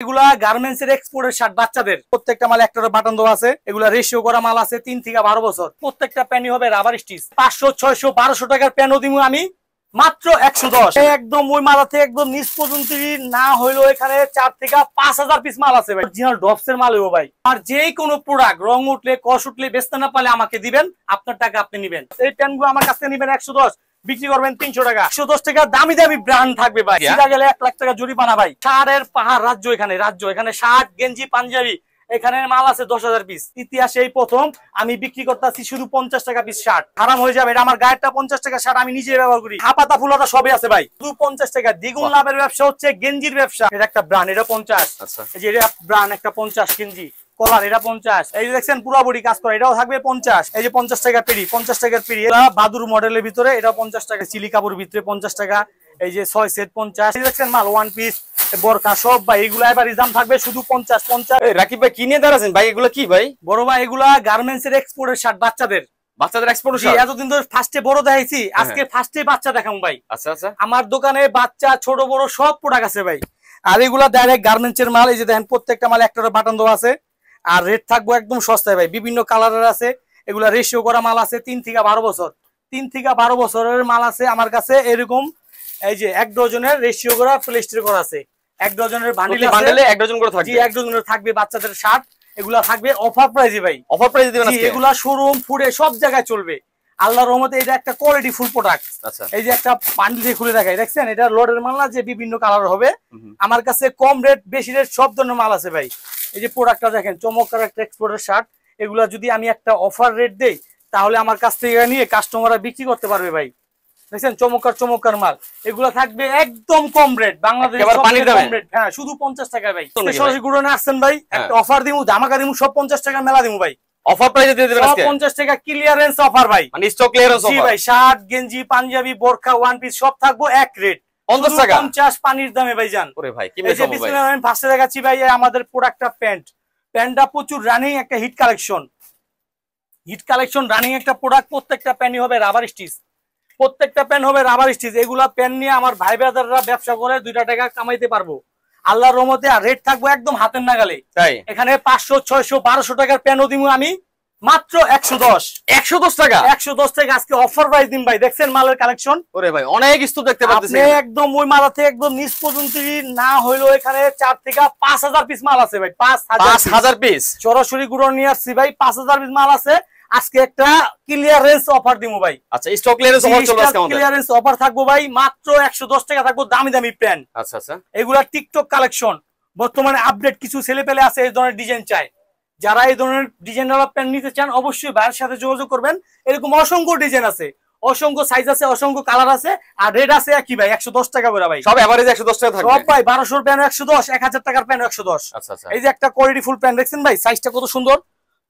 এগুলা গার্মেন্টস এর এক্সপোর্টের শার্ট বাচ্চাদের। প্রত্যেকটা মাল একটা বাটন দেওয়া আছে। এগুলা রেশিও করা মাল আছে 3 থেকে 12 বছর। প্রত্যেকটা প্যানই হবে রাবার স্টিচ। 500 600 1200 টাকার প্যানও দিমু আমি মাত্র 110। একদম ওই মাথা থেকে একদম নিচ পর্যন্ত না হইলো এখানে 4 থেকে 5000 পিস মাল আছে ভাই। অরিজিনাল ডবস এর মাল হইবো ভাই। আর যে কোনো প্রোডাক্ট রং উঠলে কষ উঠলে বেচতে না পারলে আমাকে দিবেন, আপনার টাকা আপনি নেবেন। এই প্যানগুলো আমার কাছে নেবেন 110, বিক্রি করবেন 300 টাকা। 110 টাকা দামি দামি ব্র্যান্ড থাকবে ভাই। সিধা গেলে 1 লাখ টাকা জরিমানা ভাই। শার্টের পাহাড় রাজ্য এখানে শার্ট গেঞ্জি পাঞ্জাবি এখানে মাল আছে 10,000 পিস। ইতিহাসে এই প্রথম আমি বিক্রি করতেছি শুধু 50 টাকা পিস শার্ট। হারাম হয়ে যাবে, এটা আমার গায়েরটা 50 টাকা শার্ট, আমি নিজে ব্যবহার করি। হাপাতা ফুলাতা সবই আছে ভাই, শুধু 50 টাকা। দ্বিগুণ লাভের ব্যবসা হচ্ছে গেঞ্জির ব্যবসা। এটা একটা ব্র্যান্ড, এটা 50। আচ্ছা, এই যে এটা ব্র্যান্ড একটা 50 গেঞ্জি কলার, এটা 50। এই যে দেখছেন পুরোপুরি কাজ করে, এটাও থাকবে 50। এই যে 50 টাকা পেরি, 50 টাকার পেরি। এটা বাদুর মডেলের ভিতরে, এটা 50 টাকা। চিলি কাপড়ের ভিতরে 50 টাকা। এই যে 6 সেট 50। এই দেখছেন মাল ওয়ান পিস বোরকা সব ভাই, এগুলা এবার দাম থাকবে শুধু 50। রাকিব ভাই কিনে দাঁড়াচ্ছেন ভাই, এগুলো কি ভাই? বড় ভাই এগুলা গার্মেন্টস এর এক্সপোর্টের শার্ট বাচ্চাদের এক্সপোর্ট। এতদিন তো ফার্স্টে বড় দেখাইছি, আজকে ফার্স্টে বাচ্চা দেখাম ভাই। আচ্ছা আচ্ছা, আমার দোকানে বাচ্চা ছোট বড় সব প্রোডাক্ট আছে ভাই। আর এগুলা ডাইরেক্ট গার্মেন্টস এর মাল। এই যে দেখেন প্রত্যেকটা মাল একটা বাটন দেওয়া আছে। আর রেট থাকবো একদম সস্তায় ভাই, বিভিন্ন কালারের আছে। এগুলা রেশিও করা মাল আছে 3 থেকে 12 বছর। 3 থেকে 12 বছরের মাল আছে আমার কাছে এরকম। এই যে 1 ডজনের রেশিও করা প্লাস্টিক করা আছে। 1 ডজনের বান্ডেলে 1 ডজন করে থাকবে। 1 ডজনের থাকবে বাচ্চাদের শার্ট। এগুলা থাকবে অফার প্রাইসে ভাই। অফার প্রাইসে দিবেন আজকে? এগুলা শোরুম ফুডে সব জায়গায় চলবে আল্লাহর রহমতে। এটা একটা কোয়ালিটি ফুল প্রোডাক্ট। আচ্ছা, এই যে একটা বান্ডিলে খুলে দেখাই, দেখছেন এটা লোডের মাল না, যে বিভিন্ন কালার হবে। আমার কাছে কম রেট বেশি রেট সব ধরনের মাল আছে ভাই। এই যে প্রোডাক্টটা দেখেন, চমৎকার একটা এক্সপোর্টের শার্ট। এগুলা যদি আমি একটা অফার রেট দেই তাহলে আমার কাছ থেকে নিয়ে কাস্টমাররা বিক্রি করতে পারবে ভাই। দেখছেন চমৎকার মাল। এগুলা থাকবে একদম কম রেট, বাংলাদেশে কম রেট। হ্যাঁ, শুধু 50 টাকা ভাই। সরাসরি গুড়নে আসছেন ভাই, একটা অফার দিমু, ধামাকা দিমু, সব 50 টাকা মেলা দিমু ভাই। অফার প্রাইসে দিয়ে দিবেন আজকে 50 টাকা ক্লিয়ারেন্স অফার ভাই, মানে স্টক ক্লিয়ারেন্স অফার। জি ভাই, শার্ট গেঞ্জি পাঞ্জাবি বোরকা ওয়ান পিস সব থাকবো এক রেট 50 টাকা। 50 পানির দামে ভাই জান। ওরে ভাই কি এই যে বিসমিল্লাহির রহমানির রহিম ফার্স্টে দেখাচ্ছি ভাই আমাদের প্রোডাক্টটা প্যান্টটা প্রচুর রানিং একটা হিট কালেকশন রানিং একটা প্রোডাক্ট। প্রত্যেকটা প্যানই হবে রাবার স্টিচ। প্রত্যেকটা প্যান হবে রাবার স্টিচ। এগুলা প্যান নিয়ে আমার ভাই ব্রাদাররা ব্যবসা করে 2 টাকা কামাইতে পারবো আল্লাহর রহমতে। আর রেট থাকবো একদম হাতের নাগালে। তাই এখানে 500 600 1200 টাকার প্যানও দিমু আমি মাত্র 110 টাকা। 110 টাকা আজকে অফার প্রাইস দিন ভাই। দেখছেন মালের কালেকশন, ওরে ভাই অনেক স্তূপ দেখতে পাচ্ছেন। আপনি একদম ওই মাথা থেকে একদম নিচ পর্যন্ত না হইলো এখানে 4 থেকে 5000 পিস মাল আছে ভাই। 5000 পিস সরাসরি গুড়ন নিয়ে আসছি ভাই। 5000 পিস মাল আছে। আজকে একটা ক্লিয়ারেন্স অফার দিমু ভাই। আচ্ছা, স্টক ক্লিয়ারেন্স অফার চলবে আজকে আমাদের। ক্লিয়ারেন্স অফার থাকবো ভাই মাত্র 110 টাকা থাকবো দামি দামি প্যান্ট। আচ্ছা আচ্ছা, এগুলা টিকটক কালেকশন, বর্তমানে আপডেট কিছু ছেলে পেলে আছে এই ধরনের ডিজাইন চায়। যারা এই ধরনের ডিজাইন ওয়ালা প্যান্ট নিতে চান অবশ্যই ভাইয়ের সাথে যোগাযোগ করবেন। এরকম অসংখ্য ডিজাইন আছে, অসংখ্য সাইজ আছে, অসংখ্য কালার আছে। আর রেট আছে একই ভাই, 110 টাকা করে ভাই। সব এভারেজ 110 টাকা থাকবে সব ভাই। 1200 প্যান্ট 110, 1000 টাকার প্যান্ট 110। আচ্ছা আচ্ছা, এই যে একটা কোয়ালিটি ফুল প্যান্ট দেখছেন ভাই, সাইজটা কত সুন্দর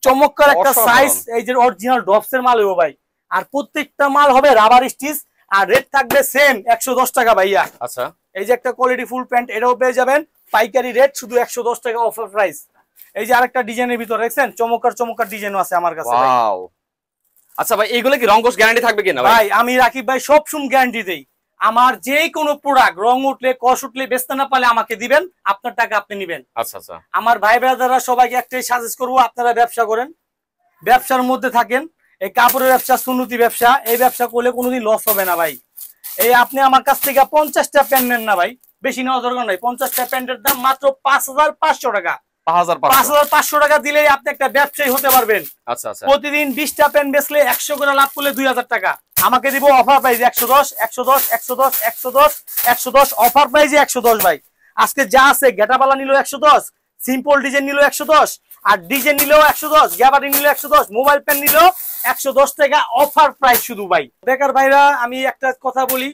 চমৎকার একটা সাইজ। এই যে অরিজিনাল ডবস এর মাল হইবো ভাই। আর প্রত্যেকটা মাল হবে রাবার স্টিচ। আর রেট থাকবে সেম 110 টাকা ভাইয়া। আচ্ছা, এই যে একটা কোয়ালিটি ফুল প্যান্ট, এটাও পেয়ে যাবেন পাইকারি রেট শুধু 110 টাকা অফার প্রাইস। এই যে আরেকটা ডিজাইনের ভিতর দেখছেন চমৎকার ডিজাইনও আছে আমার কাছে। ওয়াও, আচ্ছা ভাই এগুলো কি রং কোশ গ্যারান্টি থাকবে কিনা ভাই? আমি রাকিব ভাই সব সময় গ্যারান্টি দেই। আমার যে কোনো প্রোডাক্ট রং উঠলে কষ উঠলে বেচতে না পারলে আমাকে দিবেন, আপনার টাকা আপনি নেবেন। আচ্ছা আচ্ছা, আমার ভাই ব্রাদাররা সবাইকে একটাই সাজেস্ট করবো, আপনারা ব্যবসা করেন, ব্যবসার মধ্যে থাকেন। এই কাপড়ের ব্যবসা সুন্নতি ব্যবসা, এই ব্যবসা করলে কোনোদিন লস হবে না ভাই। এই আপনি আমার কাছ থেকে 50টা প্যান্ট নেন না ভাই, বেশি নেওয়া দরকার নাই। 50টা প্যান্টের দাম মাত্র 5500 টাকা। 5500 টাকা দিলেই আপনি একটা ব্যবসায়ী হতে পারবেন। আচ্ছা আচ্ছা, প্রতিদিন 20টা প্যান্ট বেচলে 100 করে লাভ করলে 2000 টাকা। আমাকে দিব অফার প্রাইস 110 অফার প্রাইসে 110 ভাই। আজকে যা আছে গেটাবালা নিল 110, সিম্পল ডিজাইন নিল 110, আর ডিজাইন নিলেও 110, গ্যাবারি নিল 110, মোবাইল প্যান নিল 110 টাকা অফার প্রাইস শুধু ভাই। বেকার ভাইরা আমি একটা কথা বলি,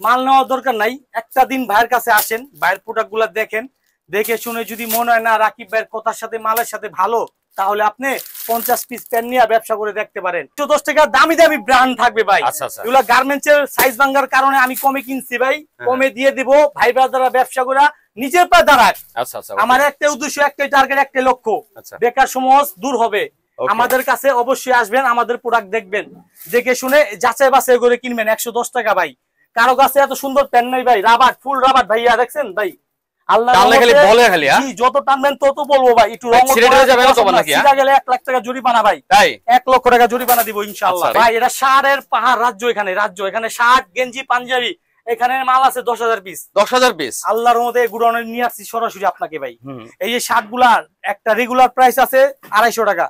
মাল নেওয়ার দরকার নাই, একটা দিন ভাইয়ের কাছে আসেন, ভাইয়ের প্রোডাক্ট গুলা দেখেন, দেখে শুনে যদি মনে হয় না রাকিব ভাইয়ের কথার সাথে মালের সাথে ভালো, তাহলে আপনি 50 পিস প্যান্ট নিয়ে ব্যবসা করে দেখতে পারেন। 110 টাকা দামি দামি ব্র্যান্ড থাকবে ভাই। এগুলা গার্মেন্টস এর সাইজ ভাঙার কারণে আমি কমে কিনছি ভাই, কমে দিয়ে দিব। ভাই ব্রাদাররা ব্যবসা করে নিজের পা দাঁড়াক। আমার একটা উদ্দেশ্য, একটা টার্গেট, একটা লক্ষ্য, বেকার সমাজ দূর হবে। আমাদের কাছে অবশ্যই আসবেন, আমাদের প্রোডাক্ট দেখবেন, দেখে শুনে যাচাই বাছাই করে কিনবেন। 110 টাকা ভাই। কারো কাছে এত সুন্দর প্যান্ট নাই ভাই, রাবার ফুল রাবার ভাইয়া দেখছেন ভাই। আল্লাহ টানলে খালি বলে খালি, জি যত টানবেন তত বলবো ভাই। একটু রং ছিড়ে যাবে না তো নাকি? সিধা গেলে 1 লাখ টাকা জরিমানা ভাই। তাই 1 লক্ষ টাকা জরিমানা দিব ইনশাআল্লাহ ভাই। এটা শার্টের পাহাড় রাজ্য, এখানে শার্ট গেঞ্জি পাঞ্জাবি এখানে মাল আছে 10,000 পিস। 10,000 পিস আল্লাহর রহমতে গুড়ানো নিয়ে আসছি সরাসরি আপনাকে ভাই। এই যে শার্ট গুলার একটা রেগুলার প্রাইস আছে 250 টাকা।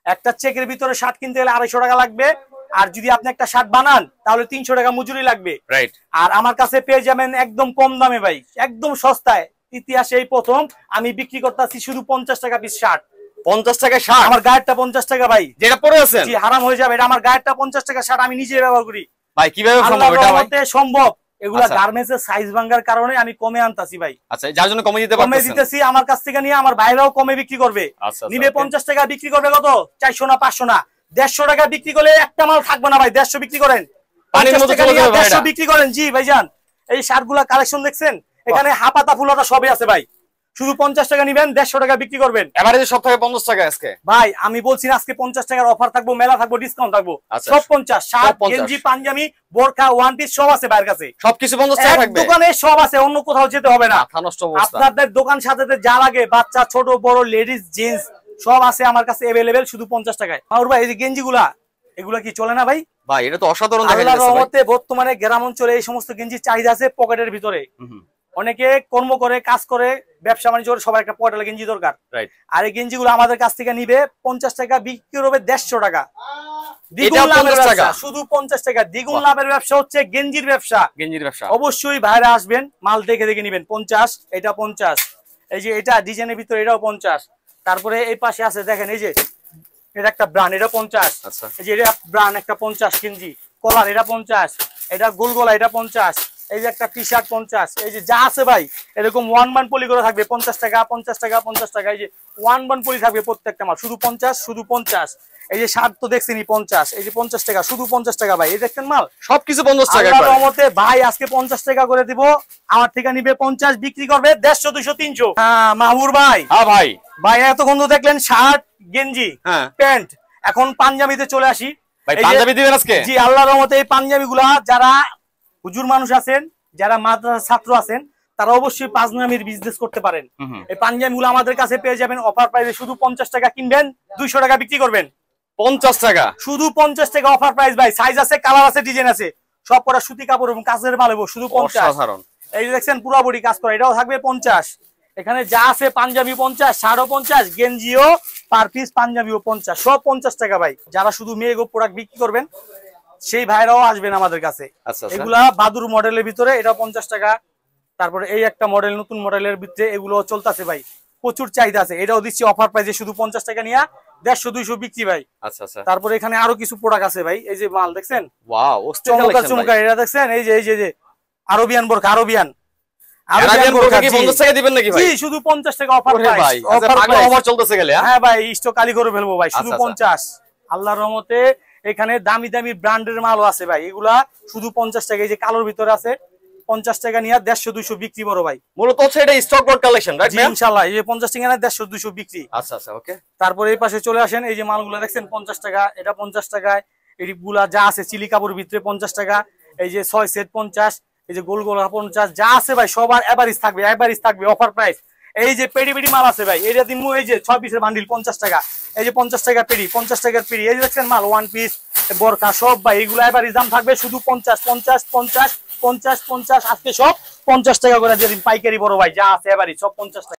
একটা চেকের ভিতরে শার্ট কিনতে গেলে 250 টাকা লাগবে। আর যদি আপনি একটা শার্ট বানান তাহলে 300 টাকা মজুরি লাগবে। রাইট। আর আমার কাছে পেয়ে যাবেন একদম কম দামে ভাই, একদম সস্তায়। ইতিহাসে এই প্রথম আমি বিক্রি করতেছি শুধু 50 টাকা পিস শার্ট। 50 টাকা শার্ট? আমার গায়েরটা 50 টাকা ভাই। যেটা পরে আছেন? জি হারাম হয়ে যাবে। এটা আমার গায়েরটা 50 টাকা শার্ট, আমি নিজে ব্যবহার করি ভাই। কিভাবে সম্ভব আল্লাহর এটা ভাই? রহমতে সম্ভব। এগুলা গার্মেন্টস এর সাইজ ভাঙার কারণে আমি কমে আনতাছি ভাই। আচ্ছা, যার জন্য কমে দিতে পারতেছেন? কমে দিতেছি, আমার কাছ থেকে নিয়ে আমার ভাইরাও কমে বিক্রি করবে। নিবে 50 টাকা, বিক্রি করবে কত? 400 না 500 না 150 টাকা বিক্রি করলে একটা মাল থাকবে না ভাই। 150 বিক্রি করেন, 150 বিক্রি করেন। জি ভাইজান, এই শার্টগুলা কালেকশন দেখছেন? এখানে হাপাতা ফুলাটা সবই আছে ভাই। শুধু 50 টাকা নিবেন, 150 টাকা বিক্রি করবেন। এভারেজে সব থেকে 50 টাকা আজকে ভাই। আমি বলছি না আজকে 50 টাকার অফার থাকবো, মেলা থাকবো, ডিসকাউন্ট থাকবো। সব 50। শার্ট গেঞ্জি পাঞ্জাবি বোরকা ওয়ান পিস সব আছে ভাইয়ের কাছে। সবকিছু 50 টাকা থাকবে দোকানে, সব আছে, অন্য কোথাও যেতে হবে না। আপনাদের দোকান সাথে যা লাগে বাচ্চা ছোট বড় লেডিস জেন্টস সব আছে আমার কাছে अवेलेबल শুধু 50 টাকায়। আর ভাই এই যে গেঞ্জিগুলা, এগুলা কি চলে না ভাই? ভাই এটা তো অসাধারণ দেখা যাচ্ছে। আল্লাহর রহমতে বর্তমানে গ্রাম অঞ্চলে এই সমস্ত গেঞ্জির চাহিদা আছে পকেটের ভিতরে। অনেকে কর্ম করে, কাজ করে, ব্যবসা বাণিজ্য করে, সবার একটা পকেটের গেঞ্জি দরকার। আর এই গেঞ্জিগুলো আমাদের কাছ থেকে নিবে 50 টাকা, বিক্রি করবে 150 টাকা। দ্বিগুণ লাভের ব্যবসা, শুধু 50 টাকা। দ্বিগুণ লাভের ব্যবসা হচ্ছে গেঞ্জির ব্যবসা। অবশ্যই ভাইরা আসবেন, মাল দেখে দেখে নিবেন। 50, এটা 50। এই যে এটা ডিজাইনের ভিতরে, এটাও 50। তারপরে এই পাশে আছে দেখেন, এই যে এটা একটা ব্র্যান্ড, এটা 50। এই যে এটা ব্র্যান্ড একটা 50 গেঞ্জি, কলার এটা 50, এটা গোল গলা এটা 50, এই যে একটা টি শার্ট 50। এই যে যা আছে ভাই এরকম 1 বান পলি করে থাকবে 50 টাকা 50 টাকা 50 টাকা। এই যে 1 বান পলি থাকবে প্রত্যেকটা মাল, শুধু 50 শুধু 50। এই যে শার্ট তো দেখছেনই 50, এই যে 50 টাকা, শুধু 50 টাকা ভাই। এই দেখছেন মাল সবকিছু 50 টাকা। আল্লাহর রহমতে ভাই আজকে 50 টাকা করে দিব। আমার থেকে নিবে 50, বিক্রি করবে 150 200 300। হ্যাঁ মাহবুর ভাই। হ্যাঁ ভাই। ভাই এতক্ষণ তো দেখলেন শার্ট গেঞ্জি প্যান্ট, এখন পাঞ্জাবিতে চলে আসি ভাই। পাঞ্জাবি দিবেন আজকে? জি আল্লাহর রহমতে এই পাঞ্জাবিগুলা যারা হুজুর মানুষ আছেন, যারা মাদ্রাসা ছাত্র আছেন, তারা অবশ্যই পাঞ্জাবির বিজনেস করতে পারেন। এই পাঞ্জাবিগুলো আমাদের কাছে পেয়ে যাবেন অফার প্রাইসে। শুধু 50 টাকা কিনবেন, 200 টাকা বিক্রি করবেন। 50 টাকা, শুধু 50 টাকা অফার প্রাইস ভাই। সাইজ আছে, কালার আছে, ডিজাইন আছে, সব করা সুতি কাপড় এবং কাজের মাল হবে, শুধু 50। এই যে দেখছেন পুরো বডি কাজ করা, এটাও থাকবে 50। এখানে যা আছে পাঞ্জাবি 50, শার্টও 50, গেঞ্জিও পার পিস পাঞ্জাবিও 50, সব 50 টাকা ভাই। যারা শুধু মেগো প্রোডাক্ট বিক্রি করবেন সেই ভাইরাও আসবেন আমাদের কাছে। এগুলা বাদুর মডেলের ভিতরে, এটাও 50 টাকা। তারপরে এই একটা মডেল, নতুন মডেলের ভিতরে, এগুলো চলতেছে ভাই, প্রচুর চাহিদা আছে। এটাও দিচ্ছি অফার প্রাইসে, শুধু 50 টাকা নিয়ে 150 200 বিক্রি ভাই। তারপরে এখানে আরো কিছু প্রোডাক্ট আছে ভাই। এই যে মাল দেখছেন, ওয়াও চমৎকার চমৎকার। এটা দেখছেন, এই যে আরবিয়ান বোরকা, আরবিয়ান বোরকা কি 50 টাকা দিবেন নাকি ভাই? জি শুধু 50 টাকা অফার প্রাইস। অফার চলতেছে গেলে। হ্যাঁ ভাই, স্টক খালি করে ফেলবো ভাই, শুধু 50। আল্লাহর রহমতে এখানে দামি দামি ব্র্যান্ডের মালও আছে ভাই, এগুলা শুধু 50 টাকা। এই যে কালোর ভিতরে আছে, 50 টাকা নিয়ে 150 200 বিক্রি বড় ভাই। মূলত হচ্ছে এটা স্টক বোর্ড কালেকশন, রাইট? জি ইনশাআল্লাহ। এই যে 50 টাকা নিয়ে 150 200 বিক্রি। আচ্ছা আচ্ছা, ওকে। তারপরে এই পাশে চলে আসেন, এই যে মালগুলো দেখছেন 50 টাকা, এটা 50 টাকায়। এইগুলা যা আছে চিলি কাপড়ের ভিতরে 50 টাকা। এই যে 6 সেট 50, এই যে গোল গোলা 50, যা আছে ভাই সবার এভারেজ থাকবে, এভারেজ থাকবে অফার প্রাইস। এই যে পেডি পেডি মাল আছে ভাই, এটা দিমু এই যে 6 পিসের বান্ডিল 50 টাকা। এই যে 50 টাকা পেডি, 50 টাকার পেডি। এই যে দেখছেন মাল ওয়ান পিস বোরকা সব ভাই, এগুলো এভারেজ দাম থাকবে শুধু 50 50 50 50 50। আজকে সব 50 টাকা করে দিয়ে দিন পাইকারি বড় ভাই, যা আছে এভারেজ সব 50 টাকা।